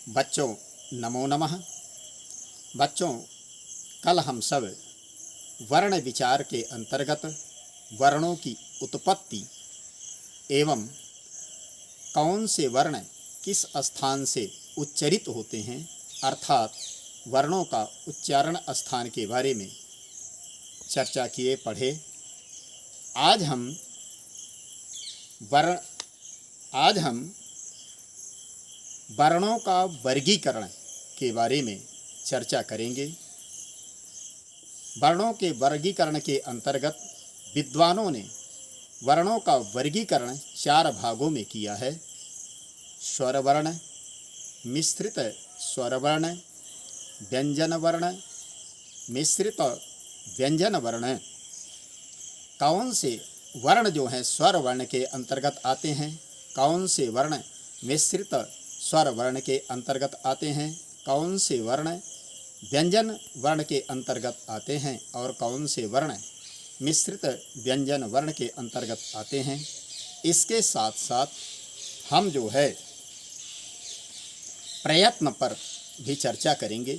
बच्चों नमो नमः। बच्चों, कल हम सब वर्ण विचार के अंतर्गत वर्णों की उत्पत्ति एवं कौन से वर्ण किस स्थान से उच्चरित होते हैं अर्थात वर्णों का उच्चारण स्थान के बारे में चर्चा किए पढ़े। आज हम वर्णों का वर्गीकरण के बारे में चर्चा करेंगे। वर्णों के वर्गीकरण के अंतर्गत विद्वानों ने वर्णों का वर्गीकरण 4 भागों में किया है। स्वर वर्ण, मिश्रित स्वर वर्ण, व्यंजन वर्ण, मिश्रित व्यंजन वर्ण। कौन से वर्ण जो हैं स्वर वर्ण के अंतर्गत आते हैं, कौन से वर्ण मिश्रित स्वर वर्ण के अंतर्गत आते हैं, कौन से वर्ण व्यंजन वर्ण के अंतर्गत आते हैं और कौन से वर्ण मिश्रित व्यंजन वर्ण के अंतर्गत आते हैं। इसके साथ साथ हम जो है प्रयत्न पर भी चर्चा करेंगे।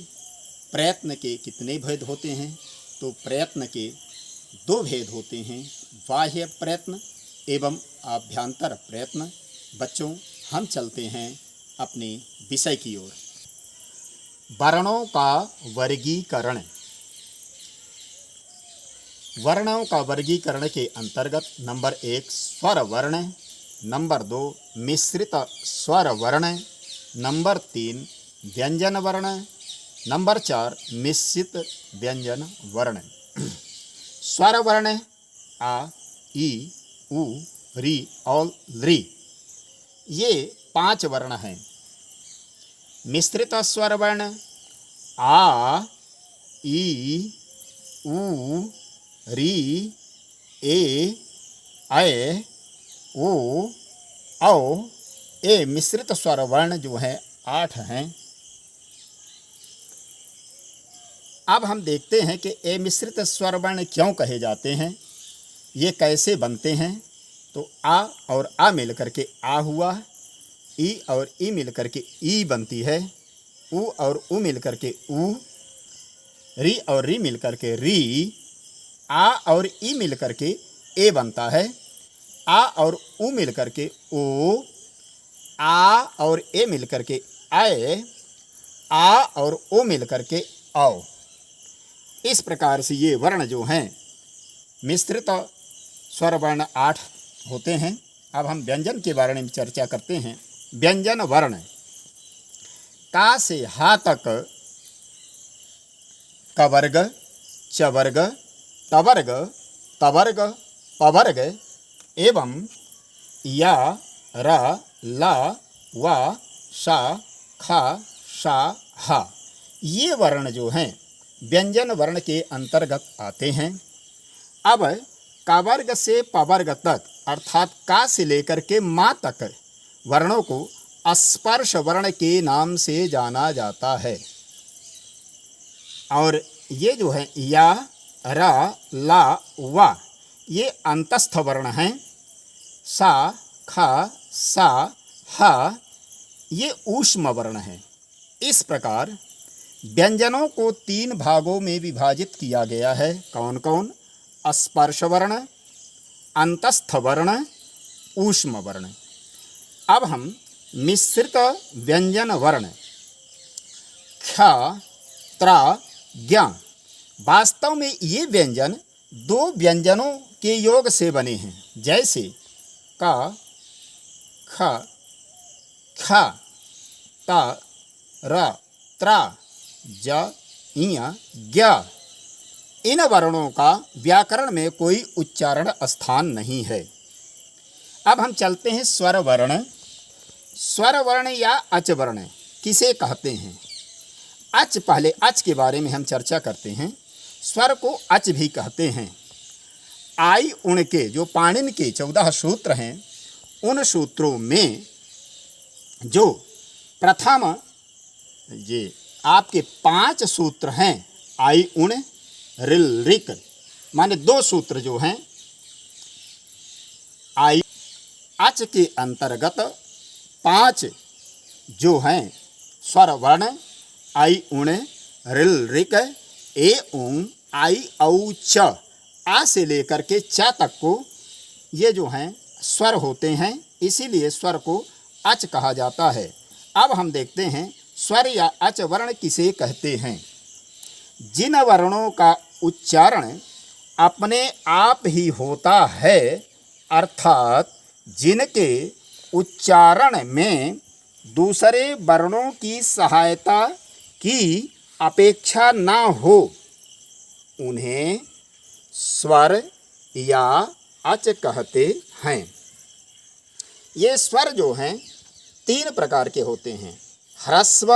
प्रयत्न के कितने भेद होते हैं? तो प्रयत्न के 2 भेद होते हैं, बाह्य प्रयत्न एवं आभ्यंतर प्रयत्न। बच्चों, हम चलते हैं अपने विषय की ओर। वर्णों का वर्गीकरण। वर्णों का वर्गीकरण के अंतर्गत नंबर 1 स्वर वर्ण, नंबर 2 मिश्रित स्वर वर्ण, नंबर 3 व्यंजन वर्ण, नंबर 4 मिश्रित व्यंजन वर्ण। स्वर वर्ण आ, ई, उ, री और री, ये 5 वर्ण हैं। मिश्रित स्वर वर्ण आ, ई, उ, री, ए, ऐ, ओ, औ, ए मिश्रित स्वर वर्ण जो है 8 हैं। अब हम देखते हैं कि ए मिश्रित स्वर वर्ण क्यों कहे जाते हैं, ये कैसे बनते हैं। तो आ और आ मिलकर के आ हुआ, ई और ई मिलकर के ई बनती है, उ और उ मिलकर के उ, री और री मिलकर के री, आ और ई मिलकर के ए बनता है, आ और उ मिलकर के ओ, आ और ए मिलकर के ऐ, आ और ओ मिलकर के औ। इस प्रकार से ये वर्ण जो हैं मिश्रित स्वर वर्ण 8 होते हैं। अब हम व्यंजन के बारे में चर्चा करते हैं। व्यंजन वर्ण का से हा तक कवर्ग, चवर्ग, तवर्ग, तवर्ग, पवर्ग एवं या, र, ला, वा, सा, खा, सा, हा, ये वर्ण जो हैं व्यंजन वर्ण के अंतर्गत आते हैं। अब कवर्ग से पवर्ग तक अर्थात का से लेकर के मा तक वर्णों को स्पर्श वर्ण के नाम से जाना जाता है। और ये जो है या, रा, ला, वा, ये अंतस्थ वर्ण हैं। सा, खा, सा, हा, ये ऊष्म वर्ण हैं। इस प्रकार व्यंजनों को 3 भागों में विभाजित किया गया है। कौन कौन? स्पर्श वर्ण, अंतस्थ वर्ण, ऊष्म वर्ण। अब हम मिश्रित व्यंजन वर्ण ख, त्रा, ज्ञ, वास्तव में ये व्यंजन 2 व्यंजनों के योग से बने हैं। जैसे का, ख, ख, ता, र, त्रा, ज, इय, ज्ञ। इन वर्णों का व्याकरण में कोई उच्चारण स्थान नहीं है। अब हम चलते हैं स्वर वर्ण। स्वर वर्ण या अच वर्ण किसे कहते हैं? अच, पहले अच के बारे में हम चर्चा करते हैं। स्वर को अच भी कहते हैं। आई उण के जो पाणिनि के 14 सूत्र हैं, उन सूत्रों में जो प्रथम ये आपके 5 सूत्र हैं, आई उण, रिल, रिक, माने 2 सूत्र जो हैं आई अच के अंतर्गत 5 जो हैं स्वर वर्ण आई उण रिल रिक ए ऊं आई औ च आ से लेकर के च तक को ये जो हैं स्वर होते हैं, इसीलिए स्वर को अच कहा जाता है। अब हम देखते हैं स्वर या अच वर्ण किसे कहते हैं। जिन वर्णों का उच्चारण अपने आप ही होता है, अर्थात जिनके उच्चारण में दूसरे वर्णों की सहायता की अपेक्षा न हो, उन्हें स्वर या अच कहते हैं। ये स्वर जो हैं 3 प्रकार के होते हैं, ह्रस्व,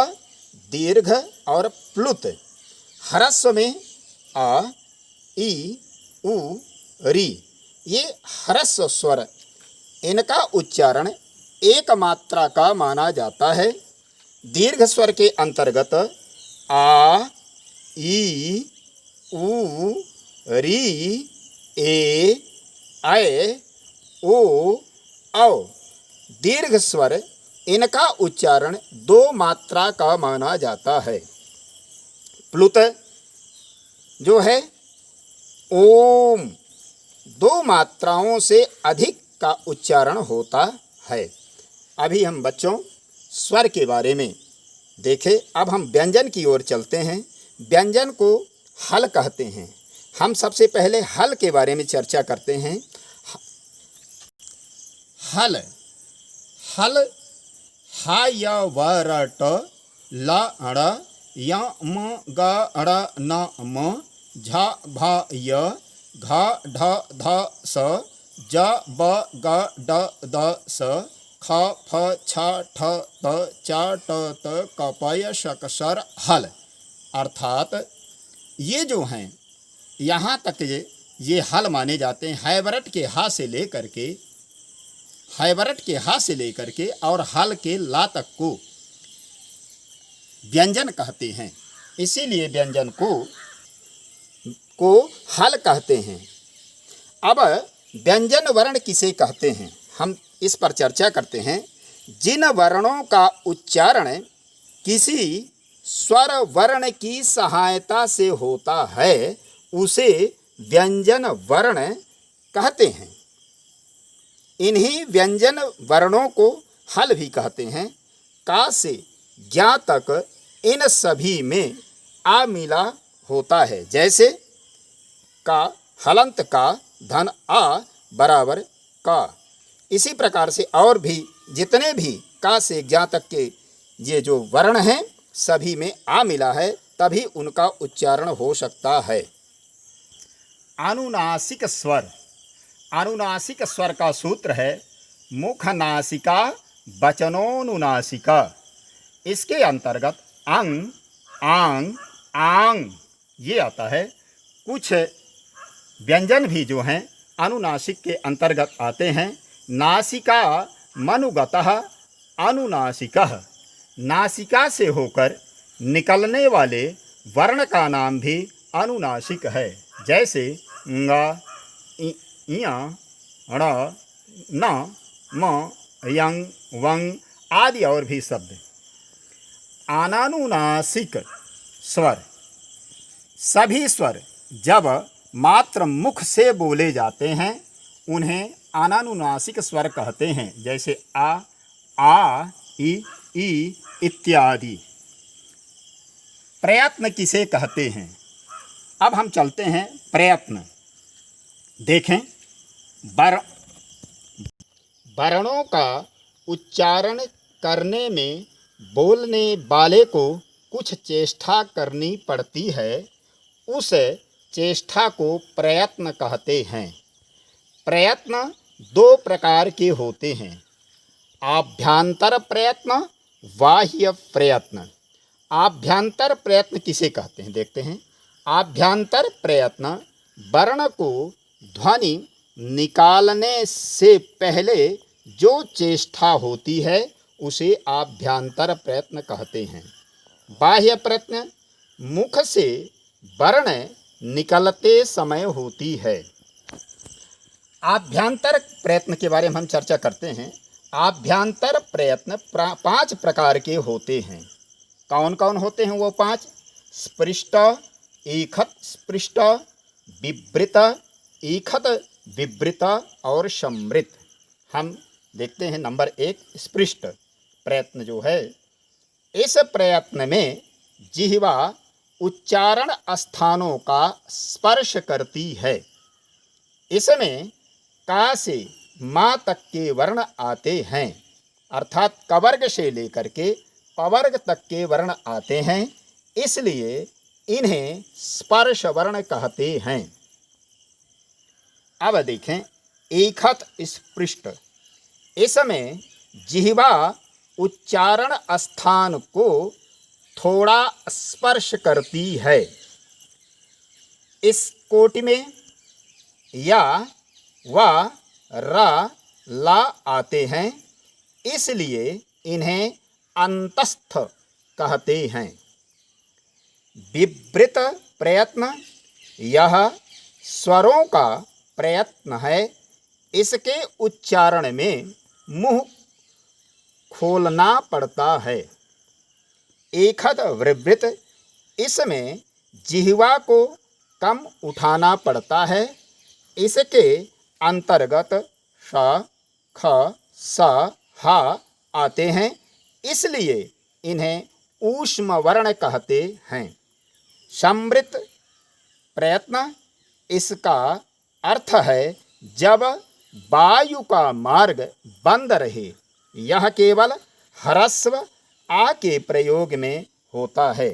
दीर्घ और प्लुत। ह्रस्व में आ, ई, उ, री, ये ह्रस्व स्वर, इनका उच्चारण एक मात्रा का माना जाता है। दीर्घ स्वर के अंतर्गत आ, ई, उ, री, ए, ऐ, ओ, औ। दीर्घ स्वर, इनका उच्चारण 2 मात्रा का माना जाता है। प्लुत जो है ओम, 2 मात्राओं से अधिक का उच्चारण होता है। अभी हम बच्चों स्वर के बारे में देखें, अब हम व्यंजन की ओर चलते हैं। व्यंजन को हल कहते हैं। हम सबसे पहले हल के बारे में चर्चा करते हैं। हल, हल हा य व र ट ल ड़ य म ग ड़ न म झ भ य घ ढ ध स ज ब ग ड द स ख फ छ ठ त च ट त क प य श क सर हल। अर्थात ये जो हैं यहाँ तक ये हल माने जाते हैं। हैवरट के हा से लेकर के, हैवरट के हा से लेकर के और हल के ला तक को व्यंजन कहते हैं। इसीलिए व्यंजन को हल कहते हैं। अब व्यंजन वर्ण किसे कहते हैं, हम इस पर चर्चा करते हैं। जिन वर्णों का उच्चारण किसी स्वर वर्ण की सहायता से होता है, उसे व्यंजन वर्ण कहते हैं। इन्हीं व्यंजन वर्णों को हल भी कहते हैं। का से ज्ञा तक इन सभी में आ मिला होता है। जैसे का हलंत का धन आ बराबर का। इसी प्रकार से और भी जितने भी का से ज्ञा तक के ये जो वर्ण हैं, सभी में आ मिला है, तभी उनका उच्चारण हो सकता है। अनुनासिक स्वर, अनुनासिक स्वर का सूत्र है मुखनासिका वचनोनुनासिका। इसके अंतर्गत अंग, आंग, आंग ये आता है। कुछ व्यंजन भी जो हैं अनुनासिक के अंतर्गत आते हैं। नासिका मनुगतः अनुनासिकः, नासिका से होकर निकलने वाले वर्ण का नाम भी अनुनासिक है। जैसे ङ, ञ, ण, न, म, यंग, वंग आदि और भी शब्द। अनानुनासिक स्वर, सभी स्वर जब मात्र मुख से बोले जाते हैं, उन्हें अनानुनासिक स्वर कहते हैं। जैसे आ, ई इत्यादि। प्रयत्न किसे कहते हैं, अब हम चलते हैं प्रयत्न। देखें, वर्णों का उच्चारण करने में बोलने वाले को कुछ चेष्टा करनी पड़ती है, उस चेष्टा को प्रयत्न कहते हैं। प्रयत्न 2 प्रकार के होते हैं, आभ्यंतर प्रयत्न, बाह्य प्रयत्न। आभ्यंतर प्रयत्न किसे कहते हैं, देखते हैं। आभ्यंतर प्रयत्न वर्ण को ध्वनि निकालने से पहले जो चेष्टा होती है, उसे आभ्यंतर प्रयत्न कहते हैं। बाह्य प्रयत्न मुख से वर्ण निकलते समय होती है। आभ्यंतर प्रयत्न के बारे में हम चर्चा करते हैं। आभ्यंतर प्रयत्न 5 प्रकार के होते हैं। कौन कौन होते हैं वो 5? स्पृष्ट, ईखत स्पृष्ट, विवृत ईखत विवृत और सम्मृत। हम देखते हैं नंबर 1 स्पृष्ट प्रयत्न जो है, इस प्रयत्न में जिह्वा उच्चारण स्थानों का स्पर्श करती है। इसमें का से माँ तक के वर्ण आते हैं, अर्थात कवर्ग से लेकर के पवर्ग तक के वर्ण आते हैं, इसलिए इन्हें स्पर्श वर्ण कहते हैं। अब देखें ईखत स्पृष्ट, इसमें जिह्वा उच्चारण स्थान को थोड़ा स्पर्श करती है। इस कोटि में या व र ला आते हैं, इसलिए इन्हें अंतस्थ कहते हैं। विवृत प्रयत्न, यह स्वरों का प्रयत्न है। इसके उच्चारण में मुंह खोलना पड़ता है। ईखत विवृत, इसमें जिह्वा को कम उठाना पड़ता है। इसके अंतर्गत श, ख, स, ह आते हैं, इसलिए इन्हें ऊष्म वर्ण कहते हैं। सम्मृत प्रयत्न, इसका अर्थ है जब वायु का मार्ग बंद रहे। यह केवल ह्रस्व आ के प्रयोग में होता है।